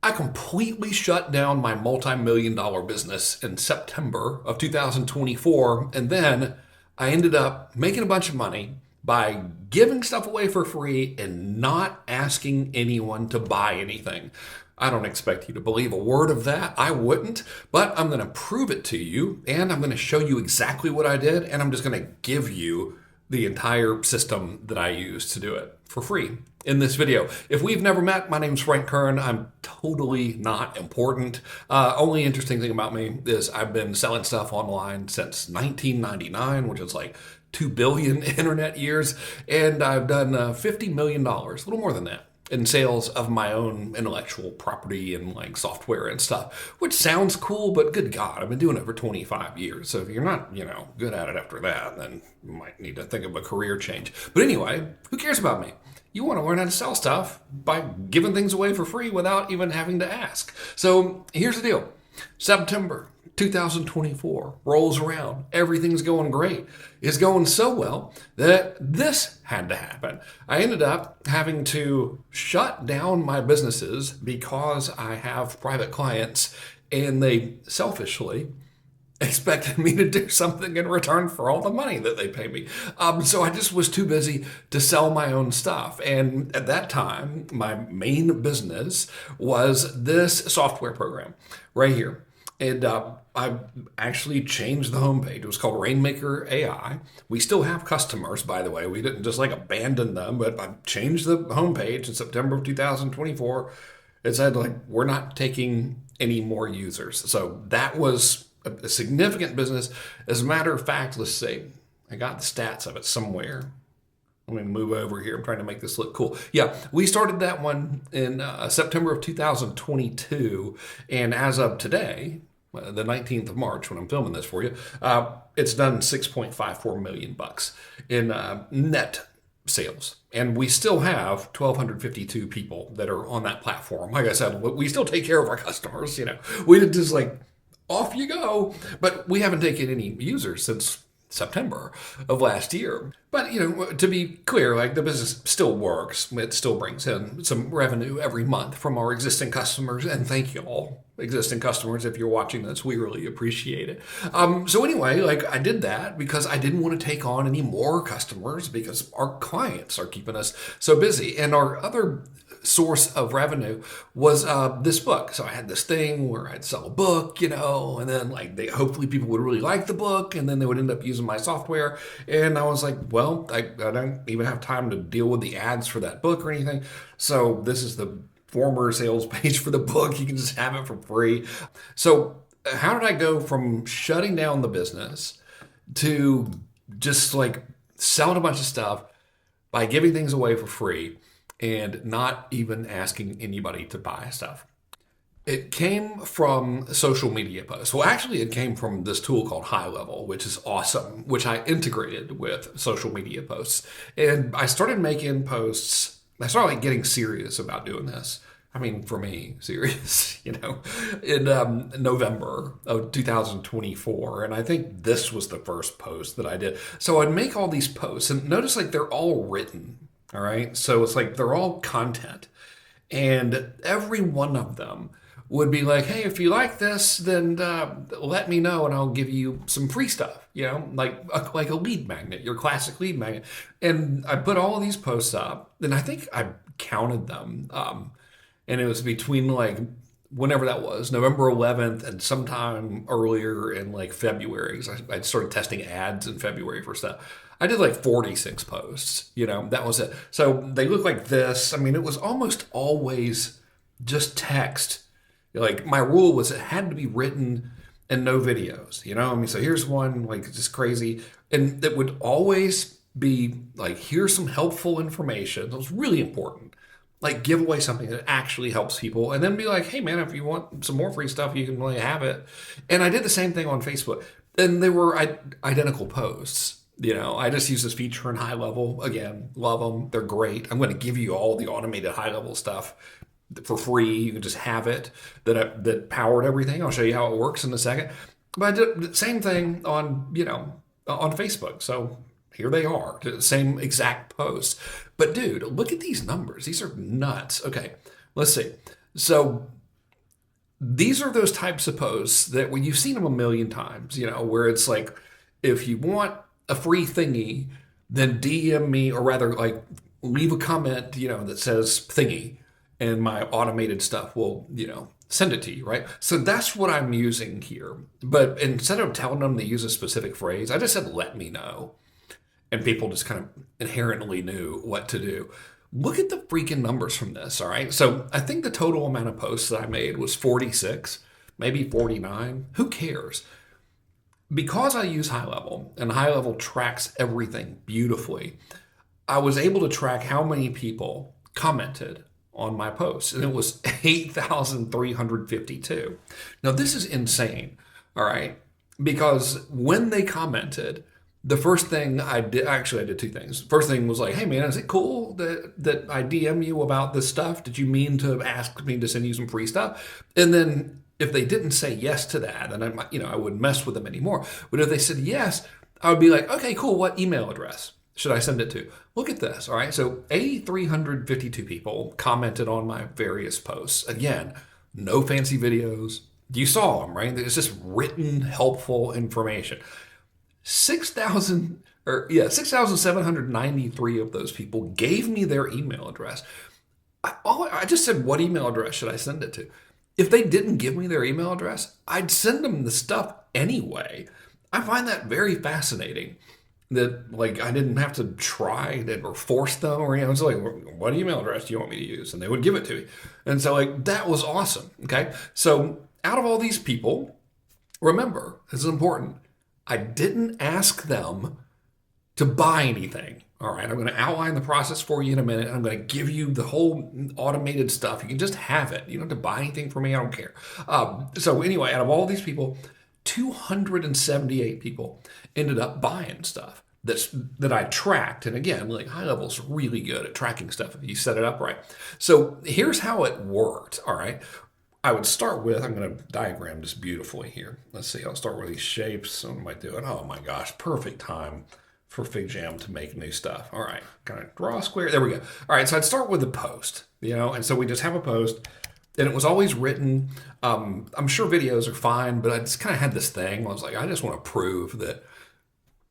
I completely shut down my multi-million dollar business in September of 2024. And then I ended up making a bunch of money by giving stuff away for free and not asking anyone to buy anything. I don't expect you to believe a word of that. I wouldn't, but I'm going to prove it to you and I'm going to show you exactly what I did. And I'm just going to give you the entire system that I use to do it for free in this video. If we've never met, my name's Frank Kern. I'm totally not important. Only interesting thing about me is I've been selling stuff online since 1999, which is like 2 billion internet years. And I've done $50 million, a little more than that, in sales of my own intellectual property and like software and stuff, which sounds cool, but good God, I've been doing it for 25 years. So if you're not, good at it after that, then you might need to think of a career change. But anyway, who cares about me? You want to learn how to sell stuff by giving things away for free without even having to ask. So here's the deal. September 2024 rolls around. Everything's going great. It's going so well that this had to happen. I ended up having to shut down my businesses because I have private clients and they selfishly expected me to do something in return for all the money that they pay me. So I just was too busy to sell my own stuff. And at that time, my main business was this software program right here. And I actually changed the homepage. It was called Rainmaker AI. We still have customers, by the way. We didn't just like abandon them, but I changed the homepage in September of 2024. It said like, we're not taking any more users. So that was a significant business. As a matter of fact, let's see. I got the stats of it somewhere. Let me move over here. I'm trying to make this look cool. Yeah, we started that one in September of 2022. And as of today, the 19th of March, when I'm filming this for you, it's done 6.54 million bucks in net sales. And we still have 1,252 people that are on that platform. Like I said, we still take care of our customers. We didn't just like, off you go. But we haven't taken any users since September of last year. But, to be clear, like the business still works. It still brings in some revenue every month from our existing customers. And thank you all, existing customers, if you're watching this. We really appreciate it. So anyway, like I did that because I didn't want to take on any more customers because our clients are keeping us so busy. And our other source of revenue was this book. So I had this thing where I'd sell a book, and then like hopefully people would really like the book, and then they would end up using my software. And I was like, well, I don't even have time to deal with the ads for that book or anything. So this is the former sales page for the book. You can just have it for free. So how did I go from shutting down the business to just like selling a bunch of stuff by giving things away for free and not even asking anybody to buy stuff? It came from social media posts. Well, actually, it came from this tool called High Level, which is awesome, which I integrated with social media posts. And I started making posts. I started like getting serious about doing this. I mean, for me, serious, in November of 2024. And I think this was the first post that I did. So I'd make all these posts, and notice like they're all written. All right. So it's like they're all content. And every one of them would be like, hey, if you like this, then let me know and I'll give you some free stuff, like a lead magnet, your classic lead magnet. And I put all of these posts up, and I think I counted them. And it was between like whenever that was, November 11th and sometime earlier in like February. I started testing ads in February for stuff. I did like 46 posts, that was it. So they look like this. I mean, it was almost always just text. Like my rule was it had to be written and no videos, so here's one like just crazy. And it would always be like, here's some helpful information. That was really important. Like give away something that actually helps people, and then be like, hey man, if you want some more free stuff, you can really have it. And I did the same thing on Facebook, and they were identical posts. I just use this feature in High Level. Again, love them. They're great. I'm going to give you all the automated High Level stuff for free. You can just have it that powered everything. I'll show you how it works in a second. But I did the same thing on Facebook. So here they are, the same exact posts. But dude, look at these numbers. These are nuts. Okay, let's see. So these are those types of posts that when you've seen them a million times, where it's like, if you want a free thingy, then DM me, or rather, like, leave a comment, that says thingy, and my automated stuff will, send it to you, right? So that's what I'm using here. But instead of telling them to use a specific phrase, I just said, let me know. And people just kind of inherently knew what to do. Look at the freaking numbers from this, all right? So I think the total amount of posts that I made was 46, maybe 49. Who cares? Because I use High Level, and High Level tracks everything beautifully, I was able to track how many people commented on my posts, and it was 8,352. Now, this is insane, all right? Because when they commented, the first thing I did, actually, I did two things. First thing was like, hey man, is it cool that I DM you about this stuff? Did you mean to ask me to send you some free stuff? And then if they didn't say yes to that, then I wouldn't mess with them anymore. But if they said yes, I would be like, okay, cool. What email address should I send it to? Look at this. All right. So 8,352 people commented on my various posts. Again, no fancy videos. You saw them, right? It's just written, helpful information. 6,793 of those people gave me their email address. I just said, what email address should I send it to? If they didn't give me their email address, I'd send them the stuff anyway. I find that very fascinating that, like, I didn't have to try it or force them, or, it's like, what email address do you want me to use? And they would give it to me. And so, like, that was awesome. Okay. So out of all these people, remember, this is important, I didn't ask them to buy anything. All right, I'm going to outline the process for you in a minute, and I'm going to give you the whole automated stuff. You can just have it. You don't have to buy anything from me. I don't care. So anyway, out of all these people, 278 people ended up buying stuff that I tracked. And again, like, High Level's really good at tracking stuff if you set it up right. So here's how it worked. All right. I would start with, I'm going to diagram this beautifully here. Let's see, I'll start with these shapes. What am I doing? Oh my gosh, perfect time for FigJam to make new stuff. All right, kind of draw a square. There we go. All right, so I'd start with the post, and so we just have a post, and it was always written. I'm sure videos are fine, but I just kind of had this thing. I was like, I just want to prove that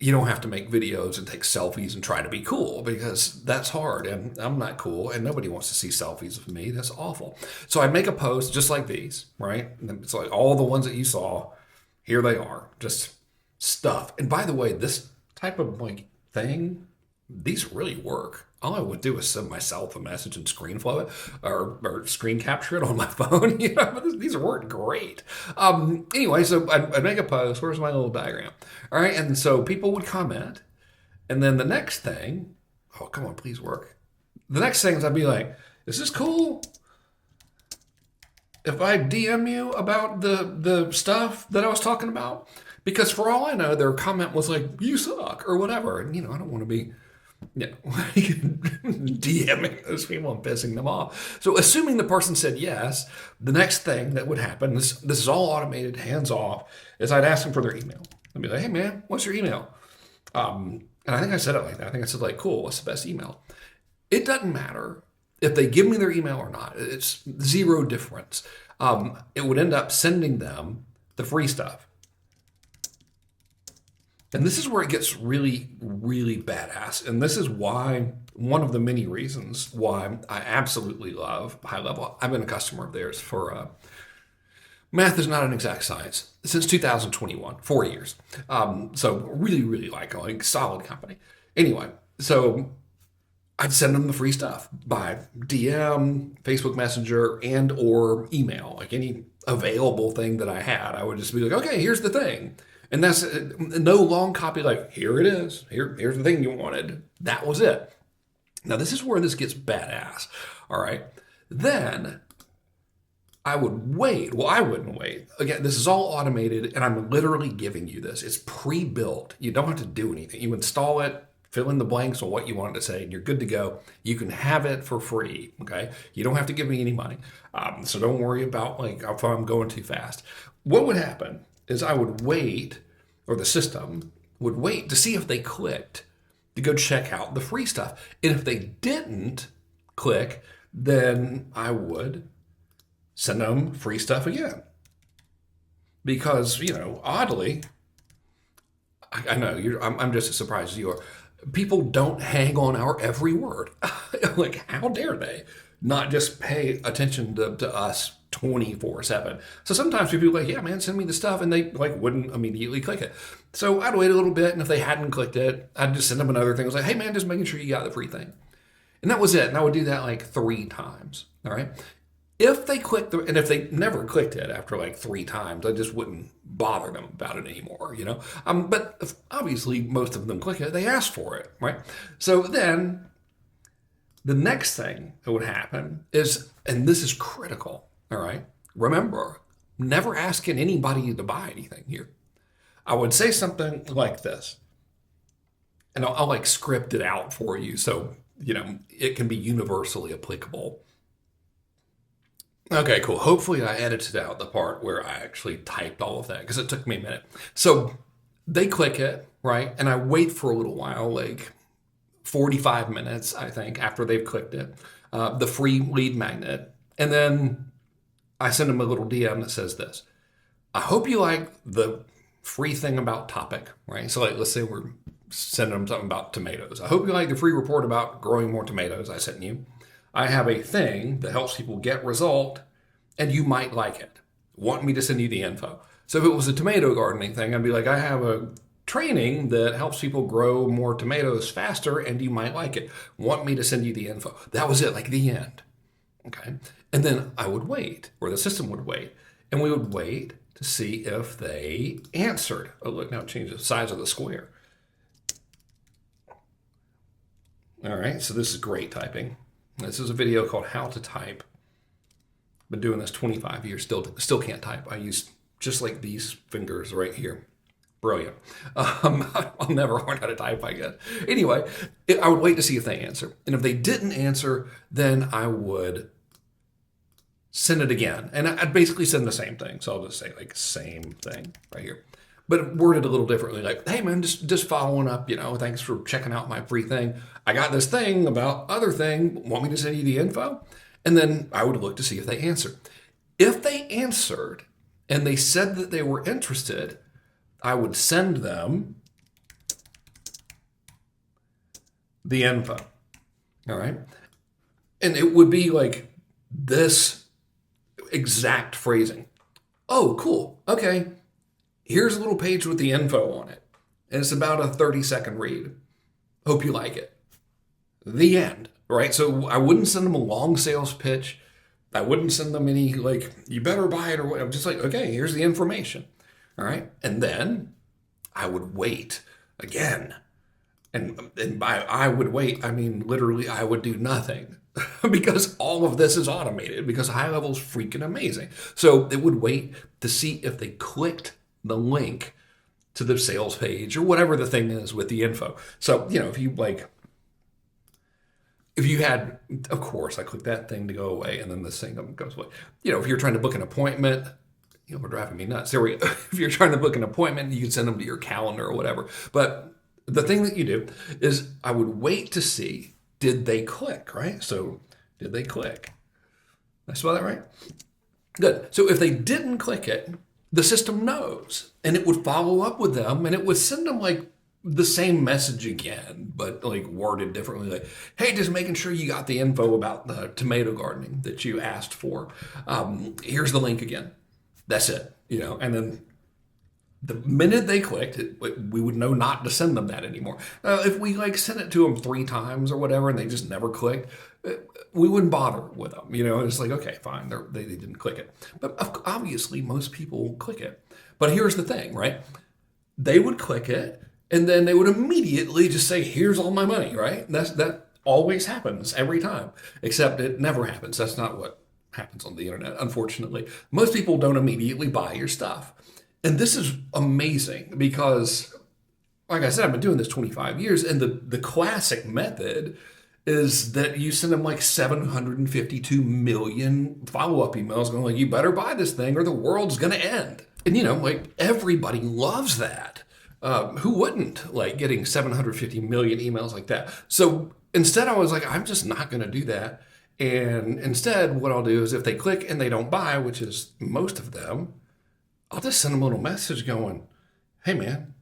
you don't have to make videos and take selfies and try to be cool, because that's hard, and I'm not cool, and nobody wants to see selfies of me. That's awful. So I'd make a post just like these, right? And it's like all the ones that you saw, here they are, just stuff. And by the way, this type of like thing, these really work. All I would do is send myself a message and screen flow it, or screen capture it on my phone. These work great. Anyway, so I'd make a post. Where's my little diagram? All right, and so people would comment, and then the next thing, oh come on, please work. The next thing is I'd be like, is this cool if I DM you about the stuff that I was talking about? Because for all I know, their comment was like, you suck, or whatever. And, I don't want to be, DMing those people and pissing them off. So assuming the person said yes, the next thing that would happen, this is all automated, hands off, is I'd ask them for their email. I'd be like, hey man, what's your email? And I think I said it like that. I think I said like, cool, what's the best email? It doesn't matter if they give me their email or not. It's zero difference. It would end up sending them the free stuff. And this is where it gets really, really badass. And this is why, one of the many reasons why I absolutely love High Level. I've been a customer of theirs for, math is not an exact science, since 2021, 4 years. So really, really like solid company. Anyway, so I'd send them the free stuff by DM, Facebook Messenger, and or email, like any available thing that I had. I would just be like, okay, here's the thing. And that's no long copy, like, here it is. Here's the thing you wanted. That was it. Now, this is where this gets badass. All right. Then I would wait. Well, I wouldn't wait. Again, this is all automated, and I'm literally giving you this. It's pre-built. You don't have to do anything. You install it, fill in the blanks on what you wanted to say, and you're good to go. You can have it for free, okay? You don't have to give me any money. So don't worry about, like, if I'm going too fast. What would happen is I would wait, or the system would wait to see if they clicked to go check out the free stuff. And if they didn't click, then I would send them free stuff again. Because, oddly, I know I'm just as surprised as you are. People don't hang on our every word. Like, how dare they not just pay attention to us 24/7? So sometimes people are like, yeah, man, send me the stuff. And they like wouldn't immediately click it. So I'd wait a little bit. And if they hadn't clicked it, I'd just send them another thing. I was like, hey, man, just making sure you got the free thing. And that was it. And I would do that like 3 times. All right. If they clicked, and if they never clicked it after like 3 times, I just wouldn't bother them about it anymore. But if obviously most of them click it, they ask for it, right? So then the next thing that would happen is, and this is critical, all right? Remember, never asking anybody to buy anything here. I would say something like this, and I'll like script it out for you so, it can be universally applicable. Okay, cool. Hopefully I edited out the part where I actually typed all of that because it took me a minute. So they click it, right? And I wait for a little while, like 45 minutes, I think, after they've clicked it, the free lead magnet. And then I send them a little DM that says this: I hope you like the free thing about topic, right? So like, let's say we're sending them something about tomatoes. I hope you like the free report about growing more tomatoes I sent you. I have a thing that helps people get result, and you might like it. Want me to send you the info? So if it was a tomato gardening thing, I'd be like, I have a training that helps people grow more tomatoes faster, and you might like it. Want me to send you the info? That was it, like the end. Okay. And then I would wait, or the system would wait, and we would wait to see if they answered. Oh, look, now change the size of the square. All right, so this is great typing. This is a video called How to Type. Been doing this 25 years, still can't type. I use just like these fingers right here. Brilliant. I'll never learn how to type, I guess. Anyway, I would wait to see if they answer. And if they didn't answer, then I would send it again. And I'd basically send the same thing. So I'll just say like same thing right here. But worded a little differently, like, hey man, just following up, thanks for checking out my free thing. I got this thing about other thing. Want me to send you the info? And then I would look to see if they answered. If they answered and they said that they were interested, I would send them the info. All right. And it would be like this exact phrasing. Oh, cool. Okay. Here's a little page with the info on it. And it's about a 30-second read. Hope you like it. The end. Right? So I wouldn't send them a long sales pitch. I wouldn't send them any like, you better buy it or whatever. I'm just like, okay, here's the information. All right. And then I would wait again. And by I would wait, I mean, literally, I would do nothing because all of this is automated because High Level is freaking amazing. So it would wait to see if they clicked the link to the sales page or whatever the thing is with the info. So, if you had, of course, I click that thing to go away and then this thing goes away. If you're trying to book an appointment, we're driving me nuts. There we go. If you're trying to book an appointment, you can send them to your calendar or whatever. But the thing that you do is I would wait to see, did they click, right? So did they click? Did I spell that right? Good. So if they didn't click it, the system knows, and it would follow up with them, and it would send them like the same message again, but like worded differently. Like, hey, just making sure you got the info about the tomato gardening that you asked for. Here's the link again. That's it, and then the minute they clicked, we would know not to send them that anymore. If we like sent it to them 3 times or whatever, and they just never clicked, we wouldn't bother with them. It's like, okay, fine, they didn't click it. But obviously, most people click it. But here's the thing, right? They would click it, and then they would immediately just say, here's all my money, right? That always happens every time, except it never happens. That's not what happens on the internet, unfortunately. Most people don't immediately buy your stuff. And this is amazing because, like I said, I've been doing this 25 years, and the classic method is that you send them like 752 million follow-up emails going like, you better buy this thing or the world's going to end. And, like everybody loves that. Who wouldn't like getting 750 million emails like that? So instead I was like, I'm just not going to do that. And instead, what I'll do is if they click and they don't buy, which is most of them, I'll just send them a little message going, hey man,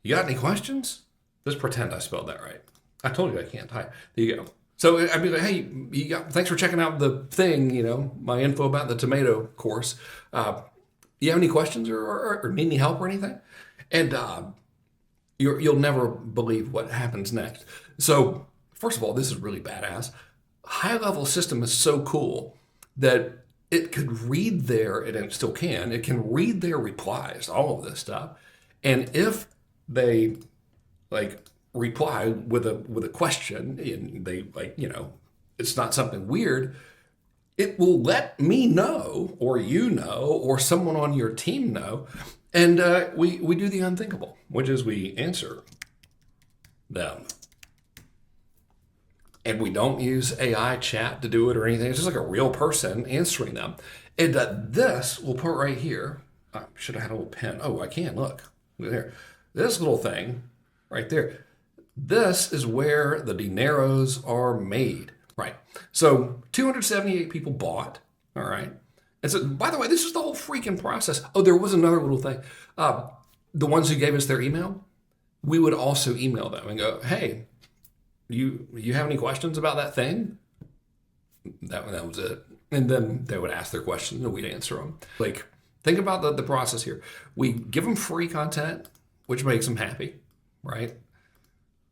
you got any questions? Just pretend I spelled that right. I told you I can't type. There you go. So I'd be like, hey, thanks for checking out the thing, my info about the tomato course. You have any questions or need any help or anything? And you'll never believe what happens next. So first of all, this is really badass. High-level system is so cool that it could read and it still can, it can read their replies, all of this stuff. And if they reply with a question and they it's not something weird, it will let me know or someone on your team know. And we do the unthinkable, which is we answer them. And we don't use AI chat to do it or anything. It's just like a real person answering them. And this we'll put right here. I should have had a little pen. Oh, I can. Look there. This little thing right there. This is where the dineros are made. Right. So 278 people bought. All right. And so, by the way, this is the whole freaking process. Oh, there was another little thing. The ones who gave us their email, we would also email them and go, hey, you have any questions about that thing? That was it. And then they would ask their questions and we'd answer them. Think about the process here. We give them free content, which makes them happy, right?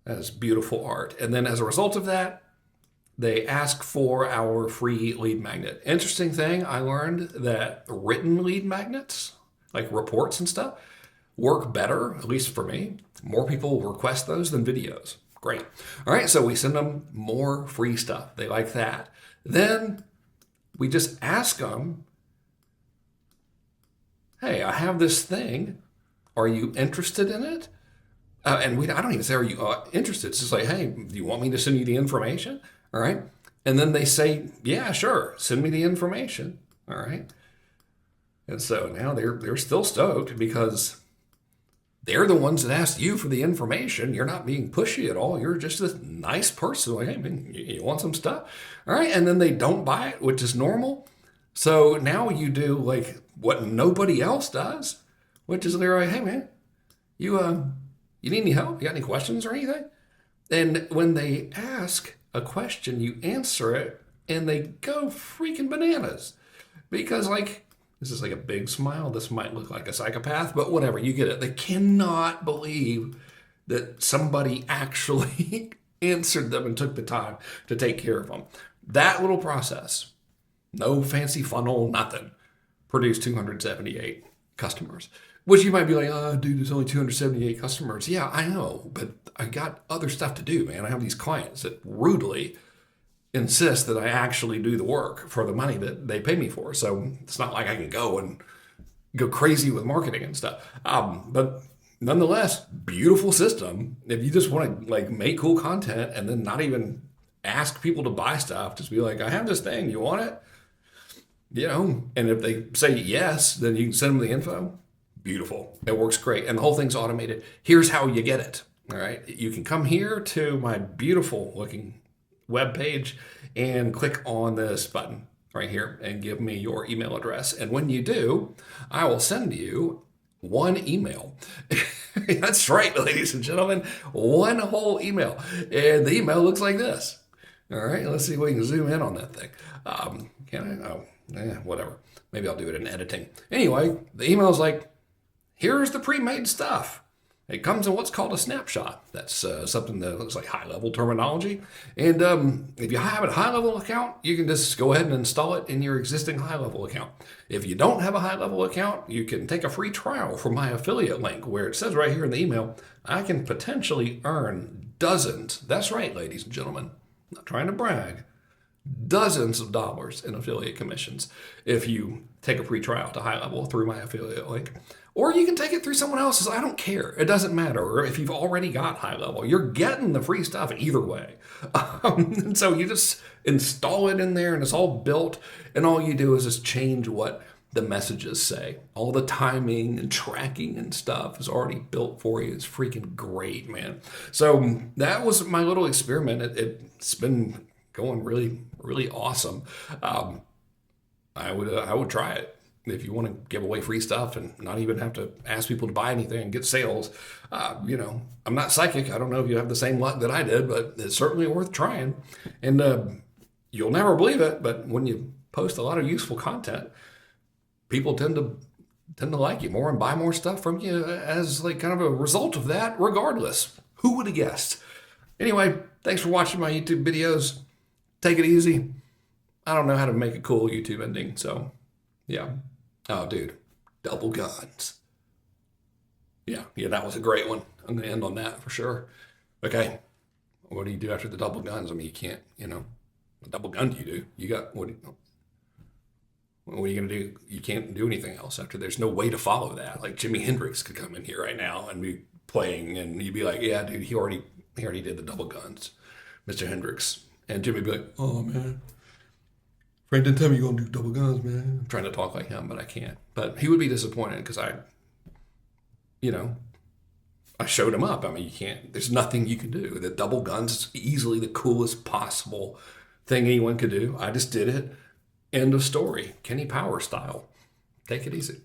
That is beautiful art. And then as a result of that, they ask for our free lead magnet. Interesting thing, I learned that written lead magnets, like reports and stuff, work better, at least for me. More people request those than videos. Great. All right, so we send them more free stuff. They like that. Then we just ask them, hey, I have this thing. Are you interested in it? And I don't even say, are you interested? It's just like, hey, do you want me to send you the information? All right. And then they say, yeah, sure. Send me the information. All right. And so now they're still stoked because they're the ones that asked you for the information. You're not being pushy at all. You're just a nice person. Like, hey, man, you want some stuff? All right. And then they don't buy it, which is normal. So now you do what nobody else does, which is they're like, hey, man, you need any help? You got any questions or anything? And when they ask a question, you answer it, and they go freaking bananas. Because, this is like a big smile. This might look like a psychopath, but whatever, you get it. They cannot believe that somebody actually answered them and took the time to take care of them. That little process, no fancy funnel, nothing, produced 278 customers. Which you might be like, oh, dude, there's only 278 customers. Yeah, I know, but I got other stuff to do, man. I have these clients that rudely insist that I actually do the work for the money that they pay me for. So it's not like I can go and go crazy with marketing and stuff. But nonetheless, beautiful system. If you just want to make cool content and then not even ask people to buy stuff, just be like, I have this thing, you want it? And if they say yes, then you can send them the info. Beautiful. It works great. And the whole thing's automated. Here's how you get it. All right. You can come here to my beautiful looking web page and click on this button right here and give me your email address. And when you do, I will send you one email. That's right, ladies and gentlemen, one whole email. And the email looks like this. All right. Let's see if we can zoom in on that thing. Can I? Oh, whatever. Maybe I'll do it in editing. Anyway, the email is like, here's the pre-made stuff. It comes in what's called a snapshot. That's something that looks like high-level terminology. And if you have a high-level account, you can just go ahead and install it in your existing high-level account. If you don't have a high-level account, you can take a free trial from my affiliate link where it says right here in the email, I can potentially earn dozens. That's right, ladies and gentlemen. I'm not trying to brag. Dozens of dollars in affiliate commissions if you take a free trial to high level through my affiliate link. Or you can take it through someone else's. I don't care. It doesn't matter. Or if you've already got high level, you're getting the free stuff either way. And so you just install it in there and it's all built. And all you do is just change what the messages say. All the timing and tracking and stuff is already built for you. It's freaking great, man. So that was my little experiment. It's been going really, really awesome. I would try it. If you want to give away free stuff and not even have to ask people to buy anything and get sales, I'm not psychic. I don't know if you have the same luck that I did, but it's certainly worth trying. And you'll never believe it, but when you post a lot of useful content, people tend to like you more and buy more stuff from you as like kind of a result of that, regardless. Who would have guessed? Anyway, thanks for watching my YouTube videos. Take it easy. I don't know how to make a cool YouTube ending, so yeah. Oh, dude, double guns. Yeah, that was a great one. I'm gonna end on that for sure. Okay, what do you do after the double guns? I mean, you can't, a double gun do you do? You got what are you gonna do? You can't do anything else after. There's no way to follow that. Like Jimi Hendrix could come in here right now and be playing, and you'd be like, "Yeah, dude, he already did the double guns, Mr. Hendrix." And Jimmy would be like, "Oh man, Frank didn't tell me you're gonna do double guns, man." I'm trying to talk like him, but I can't. But he would be disappointed because you know, I showed him up. I mean, you can't. There's nothing you can do. The double guns is easily the coolest possible thing anyone could do. I just did it. End of story. Kenny Power style. Take it easy.